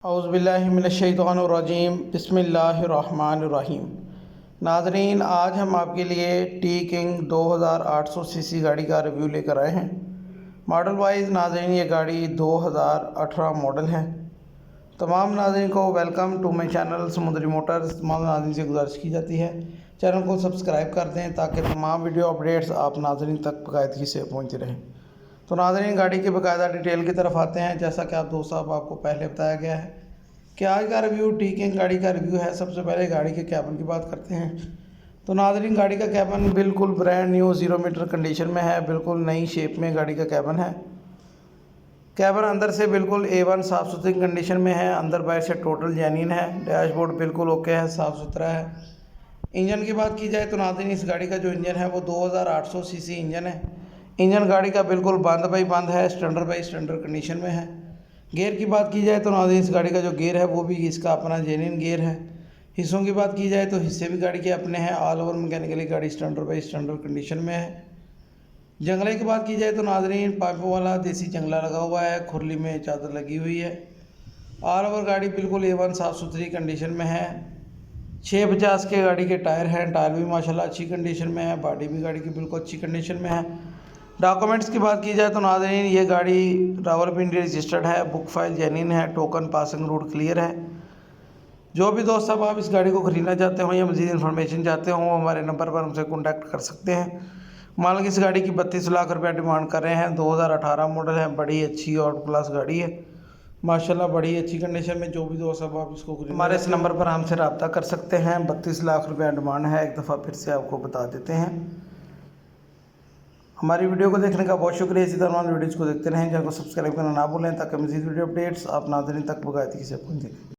औज़ुबिल्लाहिमिनश्शैतानिर्रजीम बिस्मिल्लाहिर्रहमानिर्रहीम। नाज़रीन, आज हम आपके लिए टी किंग 2800 सीसी गाड़ी का रिव्यू लेकर आए हैं। मॉडल वाइज नाज़रीन ये गाड़ी 2018 मॉडल है। तमाम नाज़रीन को वेलकम टू माई चैनल समुद्री मोटर्स। तमाम नाज़रीन से गुजारिश की जाती है चैनल को सब्सक्राइब कर दें ताकि तमाम वीडियो अपडेट्स आप नाज़रीन तक बाकायदगी से पहुँचती रहें। तो नाज़रीन, गाड़ी की बाकायदा डिटेल की तरफ आते हैं। जैसा कि आप दोस्त साहब आपको पहले बताया गया है कि आज का रिव्यू टी किंग गाड़ी का रिव्यू है। सबसे पहले गाड़ी के कैबिन की बात करते हैं। तो नाज़रीन, गाड़ी का कैबिन बिल्कुल ब्रांड न्यू 0 मीटर कंडीशन में है। बिल्कुल नई शेप में गाड़ी का कैबिन है। कैबिन अंदर से बिल्कुल A1 साफ़ सुथरी कंडीशन में है। अंदर बाहर से टोटल जेन्युइन है। डैशबोर्ड बिल्कुल ओके है, साफ़ सुथरा है। इंजन की बात की जाए तो नाज़रीन, इस गाड़ी का जो इंजन है वो 2800 सीसी इंजन है। इंजन गाड़ी का बिल्कुल बंद बाई बंद है, स्टैंडर्ड बाई स्टैंडर्ड कंडीशन में है। गियर की बात की जाए तो नाज़रीन, इस गाड़ी का जो गियर है वो भी इसका अपना जेन्युइन गियर है। हिस्सों की बात की जाए तो हिस्से भी गाड़ी के अपने हैं। ऑल ओवर मैकेनिकली गाड़ी स्टैंडर्ड बाई स्टैंडर्ड कंडीशन में है। जंगले की बात की जाए तो नाज़रीन, पाइपों वाला देसी जंगला लगा हुआ है। खुरली में चादर लगी हुई है। ऑल ओवर गाड़ी बिल्कुल A1 साफ़ सुथरी कंडीशन में है। 650 के गाड़ी के टायर हैं। टायर भी माशाल्लाह अच्छी कंडीशन में है। बॉडी भी गाड़ी की बिल्कुल अच्छी कंडीशन में है। डॉक्यूमेंट्स की बात की जाए तो नाज़रीन, ये गाड़ी रावलपिंडी रजिस्टर्ड है। बुक फाइल जेन्युइन है। टोकन पासिंग रूट क्लियर है। जो भी दोस्त साहब आप इस गाड़ी को ख़रीदना चाहते हो या मज़ीद इन्फॉर्मेशन चाहते हो, हमारे नंबर पर हमसे कॉन्टैक्ट कर सकते हैं। मालिक इस गाड़ी की 32 लाख रुपया डिमांड कर रहे हैं। 2018 मॉडल है। बड़ी अच्छी और क्लास गाड़ी है माशाल्लाह, बड़ी अच्छी कंडीशन में। जो भी दोस्त साहब आप इसको हमारे इस नंबर पर हमसे रब्ता कर सकते हैं। 32 लाख रुपया डिमांड है। एक दफ़ा फिर से आपको बता देते हैं। हमारी वीडियो को देखने का बहुत शुक्रिया। इसी तरह वीडियोज़ को देखते रहें। चैनल को सब्सक्राइब करना ना भूलें ताकि मज़ीद वीडियो अपडेट्स आप नाज़रीन तक बाकायदगी से पहुँचें।